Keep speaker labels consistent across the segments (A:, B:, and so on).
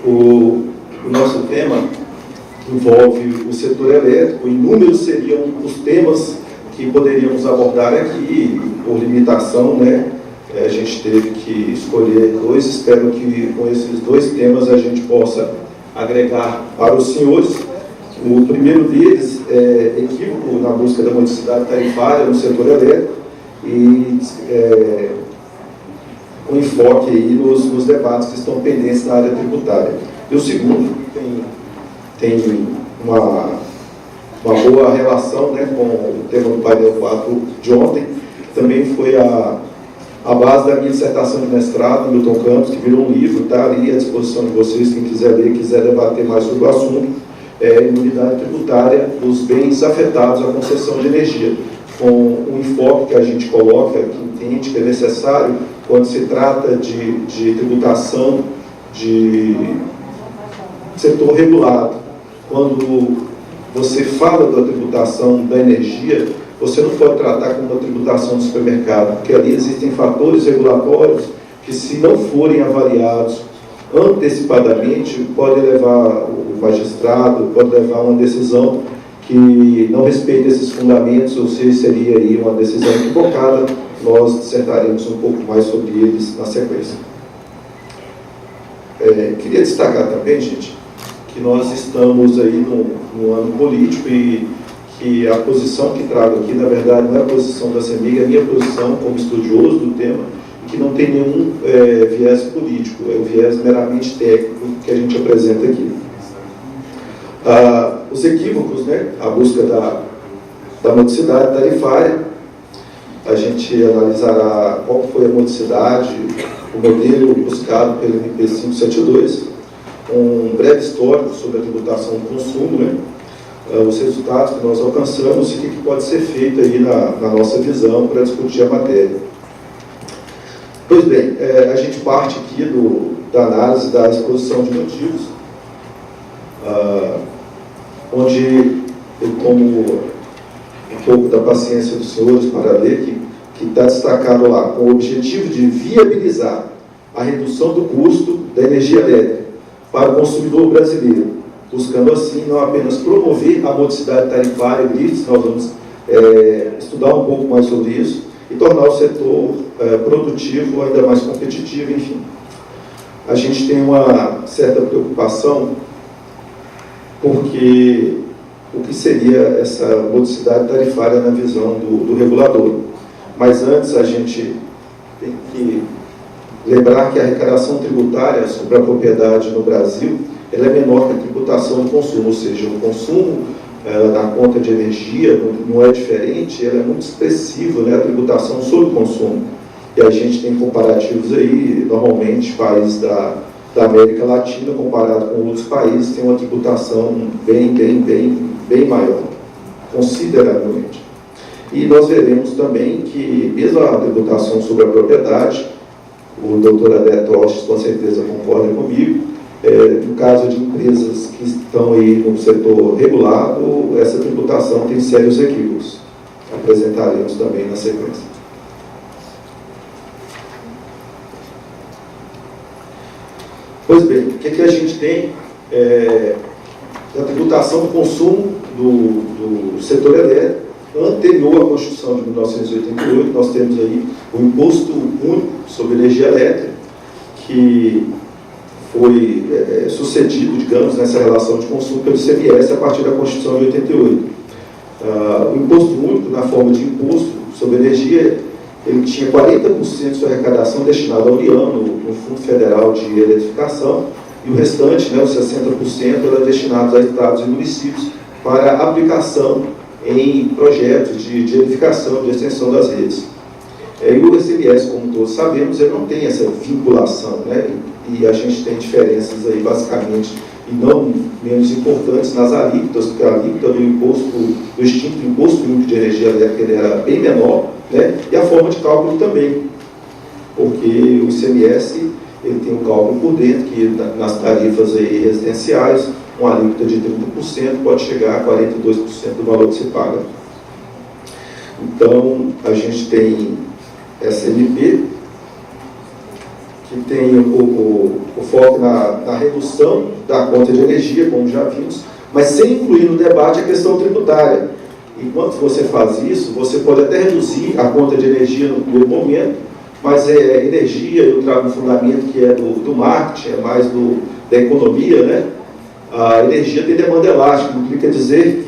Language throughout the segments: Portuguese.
A: O nosso tema envolve o setor elétrico. Inúmeros seriam os temas que poderíamos abordar aqui, por limitação, né? A gente teve que escolher dois. Espero que com esses dois temas a gente possa agregar para os senhores. O primeiro deles é equívoco na busca da modicidade tarifária no setor elétrico e com enfoque aí nos debates que estão pendentes na área tributária. E o segundo tem uma boa relação, né, com o tema do painel 4 de ontem, que também foi a base da minha dissertação de mestrado, Milton Campos, que virou um livro, está ali à disposição de vocês, quem quiser ler, quiser debater mais sobre o assunto. Imunidade tributária dos bens afetados à concessão de energia, com o enfoque que a gente coloca, que entende que é necessário quando se trata de tributação de setor regulado. Quando você fala da tributação da energia, você não pode tratar como uma tributação do supermercado, porque ali existem fatores regulatórios que, se não forem avaliados antecipadamente, pode levar o magistrado, pode levar uma decisão que não respeita esses fundamentos, ou seja, seria aí uma decisão equivocada. Nós dissertaremos um pouco mais sobre eles na sequência. Queria destacar também, gente, que nós estamos aí no ano político e que a posição que trago aqui, na verdade, não é a posição da CEMIG, é a minha posição como estudioso do tema, que não tem nenhum viés político, é o viés meramente técnico que a gente apresenta aqui. Os equívocos, né, a busca da modicidade tarifária, a gente analisará qual foi a modicidade, o modelo buscado pelo MP 572, um breve histórico sobre a tributação do consumo, né, os resultados que nós alcançamos e o que pode ser feito aí na nossa visão para discutir a matéria. Pois bem, a gente parte aqui da análise da exposição de motivos, onde eu tomo um pouco da paciência dos senhores para ler, que está destacado lá, com o objetivo de viabilizar a redução do custo da energia elétrica para o consumidor brasileiro, buscando assim não apenas promover a modicidade tarifária, nós vamos estudar um pouco mais sobre isso, e tornar o setor produtivo ainda mais competitivo, enfim. A gente tem uma certa preocupação, porque o que seria essa modicidade tarifária na visão do regulador. Mas antes a gente tem que lembrar que a arrecadação tributária sobre a propriedade no Brasil ela é menor que a tributação do consumo, ou seja, o consumo na conta de energia não é diferente, ela é muito expressiva, né, a tributação sobre o consumo. E a gente tem comparativos aí, normalmente, países da América Latina, comparado com outros países, tem uma tributação bem maior, consideravelmente. E nós veremos também que, mesmo a tributação sobre a propriedade, o doutor Adé Tostes com certeza concorda comigo, no caso de empresas que estão aí no setor regulado, essa tributação tem sérios equívocos. Apresentaremos também na sequência. Pois bem, o que a gente tem da tributação do consumo do setor elétrico anterior à Constituição de 1988, nós temos aí o Imposto Único sobre Energia Elétrica, que foi sucedido, digamos, nessa relação de consumo pelo ICMS a partir da Constituição de 88. O Imposto Único, na forma de imposto sobre energia, ele tinha 40% de sua arrecadação destinada à União, no Fundo Federal de Eletrificação, e o restante, né, os 60%, era destinado a estados e municípios para aplicação em projetos de edificação, de extensão das redes. E o ICMS, como todos sabemos, ele não tem essa vinculação, né? E a gente tem diferenças aí, basicamente, e não menos importantes, nas alíquotas, porque a alíquota do extinto Imposto Único de Energia Elétrica ele era bem menor, né? E a forma de cálculo também, porque o ICMS ele tem um cálculo por dentro, que nas tarifas aí residenciais, uma alíquota de 30% pode chegar a 42% do valor que se paga. Então, a gente tem essa MP, que tem o foco na redução da conta de energia, como já vimos, mas sem incluir no debate a questão tributária. Enquanto você faz isso, você pode até reduzir a conta de energia no momento, mas energia, eu trago um fundamento que é do marketing, é mais da economia, né? A energia tem demanda elástica, implica dizer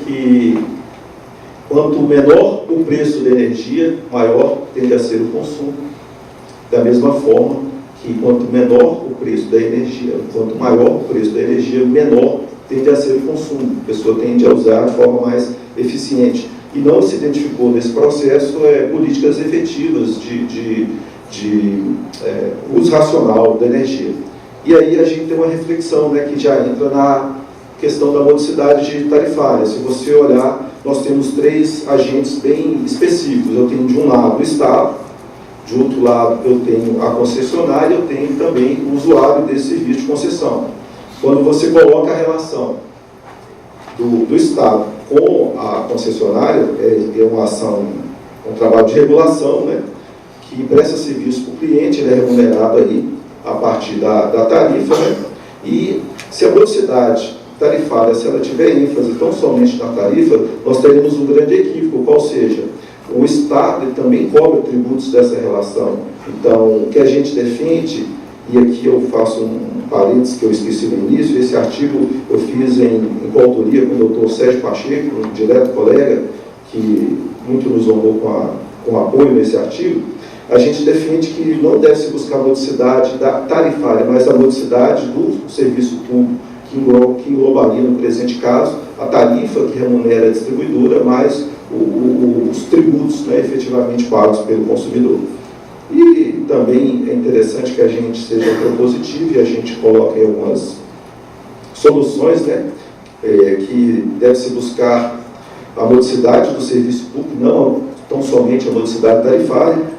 A: que quanto menor o preço da energia, maior tende a ser o consumo. Da mesma forma que quanto menor o preço da energia, quanto maior o preço da energia, menor tende a ser o consumo. A pessoa tende a usar de forma mais eficiente. E não se identificou nesse processo políticas efetivas de uso racional da energia. E aí a gente tem uma reflexão, né, que já entra na questão da modicidade tarifária. Se você olhar, nós temos 3 agentes bem específicos. Eu tenho de um lado o Estado, de outro lado eu tenho a concessionária, eu tenho também o usuário desse serviço de concessão. Quando você coloca a relação do Estado com a concessionária, é uma ação, um trabalho de regulação, né, que presta serviço para o cliente, ele é remunerado aí a partir da tarifa, né, e se a modicidade tarifária, se ela tiver ênfase tão somente na tarifa, nós teremos um grande equívoco, qual seja, o Estado também cobra tributos dessa relação. Então, o que a gente defende, e aqui eu faço um parênteses que eu esqueci no início, esse artigo eu fiz em coautoria com o doutor Sérgio Pacheco, um direto colega, que muito nos honrou com apoio nesse artigo. A gente defende que não deve se buscar a modicidade tarifária, mas a modicidade do serviço público, que englobaria, no presente caso, a tarifa que remunera a distribuidora, mais os tributos, né, efetivamente pagos pelo consumidor. E também é interessante que a gente seja propositivo e a gente coloque algumas soluções, né, que deve-se buscar a modicidade do serviço público, não tão somente a modicidade tarifária,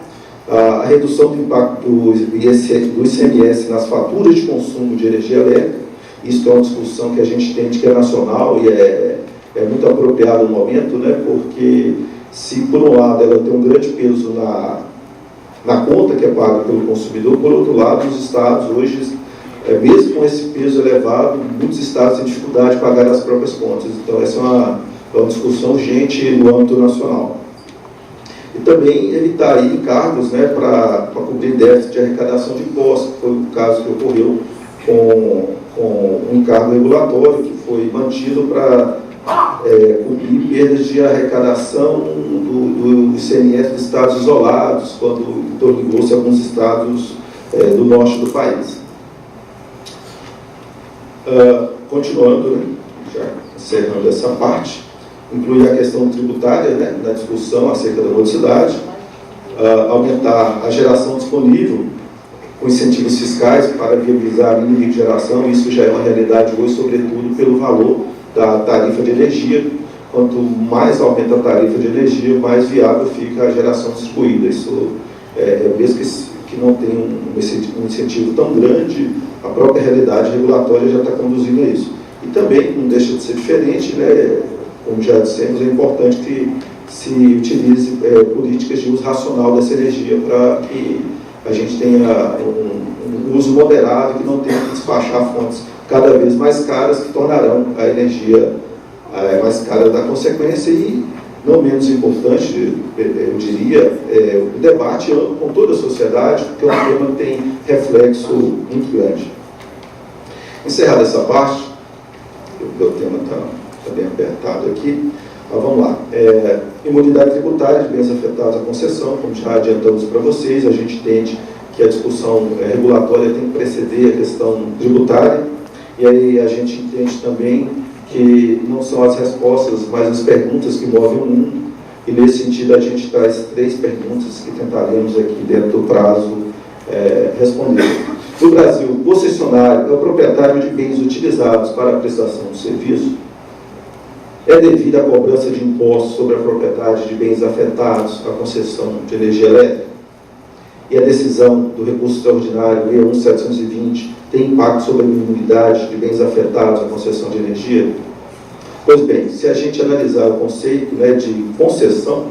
A: a redução do impacto do ICMS nas faturas de consumo de energia elétrica. Isso é uma discussão que a gente entende que é nacional e é muito apropriado no momento, né, porque se, por um lado, ela tem um grande peso na conta que é paga pelo consumidor, por outro lado, os estados hoje, mesmo com esse peso elevado, muitos estados têm dificuldade de pagar as próprias contas. Então, essa é uma discussão urgente no âmbito nacional. E também evitar aí encargos, né, para cobrir déficit de arrecadação de impostos, que foi o caso que ocorreu com um encargo regulatório que foi mantido para cobrir perdas de arrecadação do ICMS de estados isolados, quando interligou-se alguns estados do norte do país. Continuando, né, já encerrando essa parte, incluir a questão tributária, né, na discussão acerca da modicidade, aumentar a geração disponível com incentivos fiscais para viabilizar a mínima geração. Isso já é uma realidade hoje, sobretudo pelo valor da tarifa de energia. Quanto mais aumenta a tarifa de energia, mais viável fica a geração distribuída. Isso mesmo que não tenha um incentivo tão grande, a própria realidade regulatória já está conduzindo a isso. E também, não deixa de ser diferente, né, como já dissemos, é importante que se utilize políticas de uso racional dessa energia para que a gente tenha um uso moderado e que não tenha que despachar fontes cada vez mais caras, que tornarão a energia mais cara da consequência. E, não menos importante, eu diria, o debate com toda a sociedade, porque o tema tem reflexo muito grande. Encerrada essa parte, o tema está bem apertado aqui, mas vamos lá. Imunidade tributária de bens afetados à concessão, como já adiantamos para vocês, a gente entende que a discussão regulatória tem que preceder a questão tributária, e aí a gente entende também que não são as respostas, mas as perguntas que movem o mundo, e nesse sentido a gente traz 3 perguntas que tentaremos aqui dentro do prazo responder. No Brasil, o concessionário é o proprietário de bens utilizados para a prestação de serviço? É devida a cobrança de impostos sobre a propriedade de bens afetados à concessão de energia elétrica? E a decisão do recurso extraordinário 61720 tem impacto sobre a imunidade de bens afetados à concessão de energia? Pois bem, se a gente analisar o conceito, né, de concessão,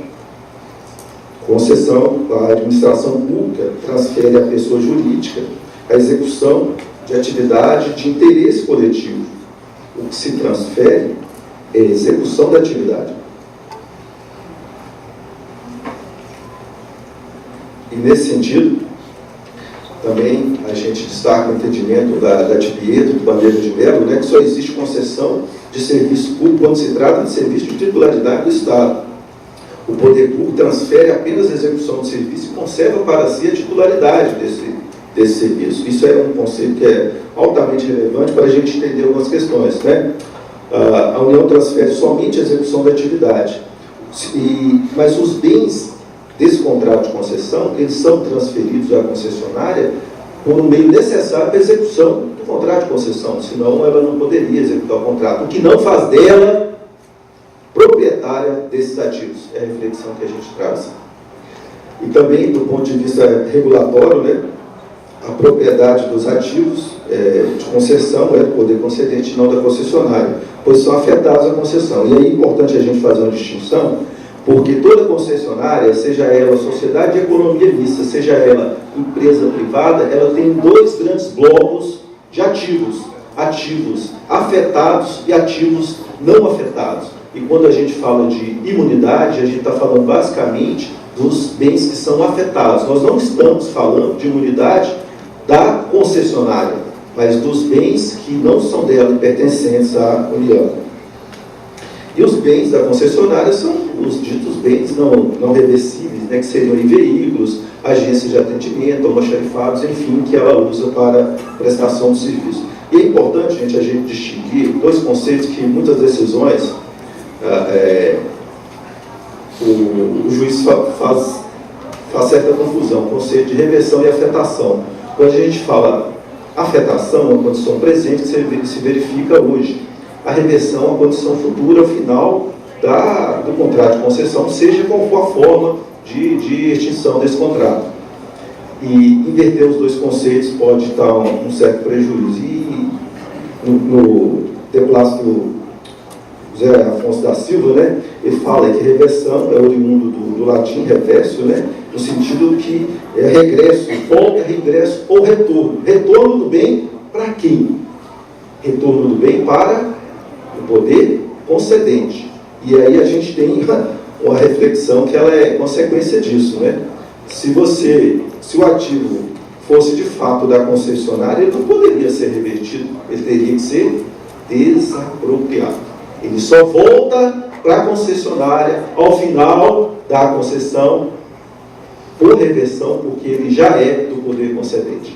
A: concessão, a administração pública transfere à pessoa jurídica a execução de atividade de interesse coletivo. O que se transfere é a execução da atividade. E nesse sentido, também a gente destaca o entendimento da Tipietro, do Bandeira de Mello, né, que só existe concessão de serviço público quando se trata de serviço de titularidade do Estado. O poder público transfere apenas a execução do serviço e conserva para si a titularidade desse serviço. Isso é um conceito que é altamente relevante para a gente entender algumas questões, né? A União transfere somente a execução da atividade, mas os bens desse contrato de concessão, eles são transferidos à concessionária por um meio necessário para a execução do contrato de concessão, senão ela não poderia executar o contrato, o que não faz dela proprietária desses ativos. É a reflexão que a gente traz. E também, do ponto de vista regulatório, né, a propriedade dos ativos de concessão é do poder concedente, não da concessionária, pois são afetados à concessão. E aí é importante a gente fazer uma distinção, porque toda concessionária, seja ela sociedade de economia mista, seja ela empresa privada, ela tem dois grandes blocos de ativos: ativos afetados e ativos não afetados. E quando a gente fala de imunidade, a gente está falando basicamente dos bens que são afetados. Nós não estamos falando de imunidade da concessionária, mas dos bens que não são dela e pertencentes à União. E os bens da concessionária são os ditos bens não reversíveis, né, que seriam veículos, agências de atendimento, almoxarifados, enfim, que ela usa para prestação de serviço. E é importante, gente, a gente distinguir dois conceitos que muitas decisões o juiz faz certa confusão, o conceito de reversão e afetação. Quando a gente fala afetação, é uma condição presente que se verifica hoje. A reversão é uma condição futura ao final do contrato de concessão, seja qual for a forma de extinção desse contrato. E inverter os dois conceitos pode dar um certo prejuízo. E no Deplácito José Afonso da Silva, né, ele fala que reversão é oriundo do latim reverso, né, no sentido que é regresso, volta, regresso ou retorno. Retorno do bem para quem? Retorno do bem para o poder concedente. E aí a gente tem uma reflexão que ela é consequência disso, né? Se o ativo fosse de fato da concessionária, ele não poderia ser revertido, ele teria que ser desapropriado. Ele só volta para a concessionária ao final da concessão por reversão, porque ele já é do poder concedente.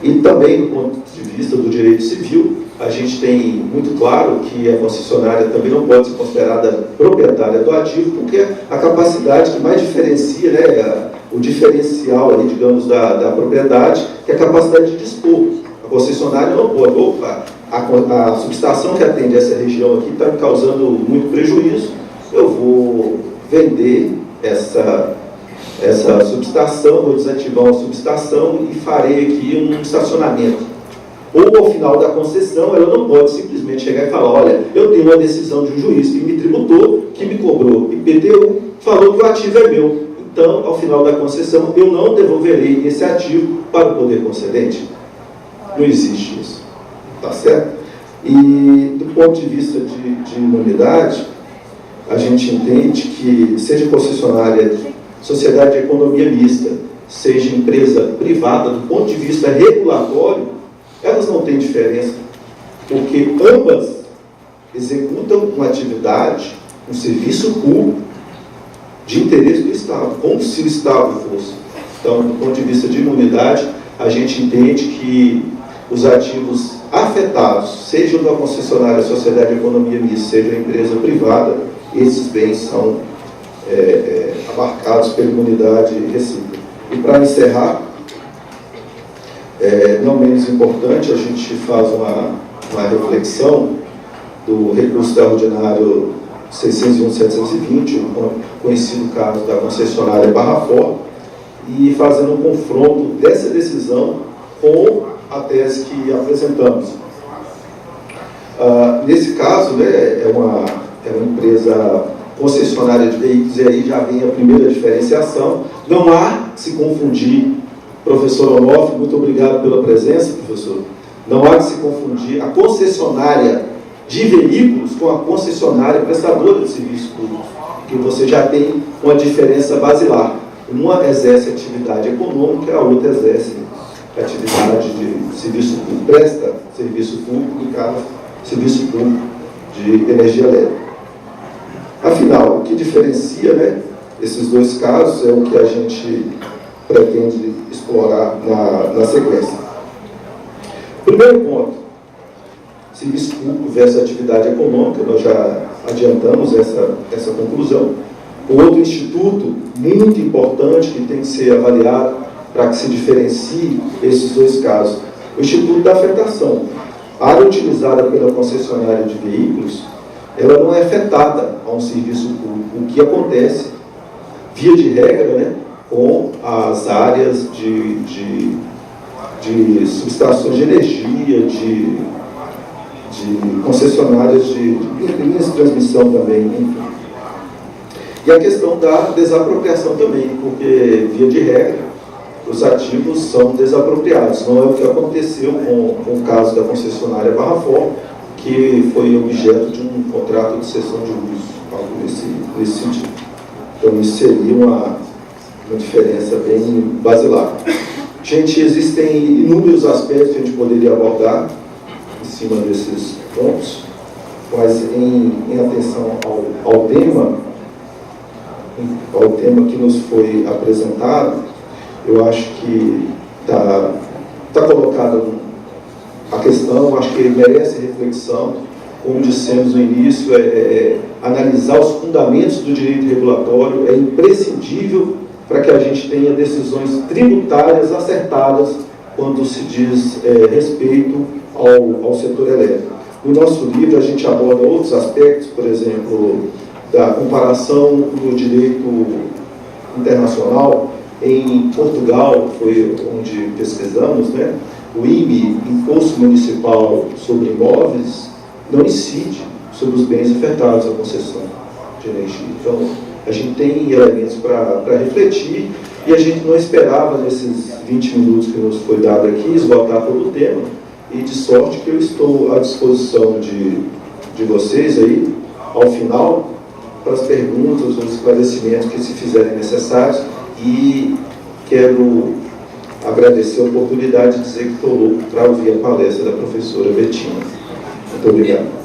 A: E também, do ponto de vista do direito civil, a gente tem muito claro que a concessionária também não pode ser considerada proprietária do ativo, porque a capacidade que mais diferencia, né, o diferencial ali, digamos, da propriedade, que é a capacidade de dispor. A concessionária não pode, a subestação que atende essa região aqui está me causando muito prejuízo, eu vou vender essa subestação, vou desativar uma subestação e farei aqui um estacionamento. Ou ao final da concessão, ela não pode simplesmente chegar e falar: olha, eu tenho uma decisão de um juiz que me tributou, que me cobrou IPTU, falou que o ativo é meu. Então, ao final da concessão, eu não devolverei esse ativo para o poder concedente. Não existe isso. Tá certo? E do ponto de vista de imunidade, a gente entende que, seja concessionária, sociedade de economia mista, seja empresa privada, do ponto de vista regulatório, elas não têm diferença, porque ambas executam uma atividade, um serviço público de interesse do Estado, como se o Estado fosse. Então, do ponto de vista de imunidade, a gente entende que os ativos afetados, sejam da concessionária, sociedade de economia mista, seja a empresa privada, esses bens são abarcados pela imunidade recíproca. E para encerrar, não menos importante, a gente faz uma reflexão do recurso extraordinário 601-720, o conhecido caso da concessionária Barra Forte, e fazendo um confronto dessa decisão com a tese que apresentamos. Nesse caso, né, é uma empresa concessionária de veículos, e aí já vem a primeira diferenciação. Não há que se confundir, professor Onofre, muito obrigado pela presença, professor. Não há que se confundir a concessionária de veículos com a concessionária prestadora de serviço público, porque você já tem uma diferença basilar. Uma exerce atividade econômica, a outra exerce atividade de serviço público, presta serviço público, no caso, serviço público de energia elétrica. Afinal, o que diferencia, né, esses dois casos é o que a gente pretende explorar na sequência. Primeiro ponto, serviço público versus atividade econômica, nós já adiantamos essa conclusão. O outro instituto muito importante que tem que ser avaliado para que se diferencie esses dois casos, o Instituto da Afetação. A área utilizada pela concessionária de veículos, ela não é afetada a um serviço público. O que acontece, via de regra, né, com as áreas de subestações de energia, de concessionárias de linhas de transmissão também, enfim. E a questão da desapropriação também, porque, via de regra, os ativos são desapropriados. Não é o que aconteceu com o caso da concessionária Barra Forte, que foi objeto de um contrato de cessão de uso, algo nesse sentido. Então, isso seria uma diferença bem basilar. Gente, existem inúmeros aspectos que a gente poderia abordar em cima desses pontos, mas em atenção ao tema que nos foi apresentado, eu acho que está colocada a questão, acho que merece reflexão. Como dissemos no início, analisar os fundamentos do direito regulatório é imprescindível para que a gente tenha decisões tributárias acertadas quando se diz respeito ao setor elétrico. No nosso livro, a gente aborda outros aspectos, por exemplo, da comparação do direito internacional. Em Portugal, foi onde pesquisamos, né? O IMI, Imposto Municipal sobre Imóveis, não incide sobre os bens afetados à concessão de energia. Então, a gente tem elementos para refletir e a gente não esperava, nesses 20 minutos que nos foi dado aqui, esgotar todo o tema, e de sorte que eu estou à disposição de vocês aí, ao final, para as perguntas ou esclarecimentos que se fizerem necessários. E quero agradecer a oportunidade de dizer que estou louco para ouvir a palestra da professora Betina. Muito obrigado.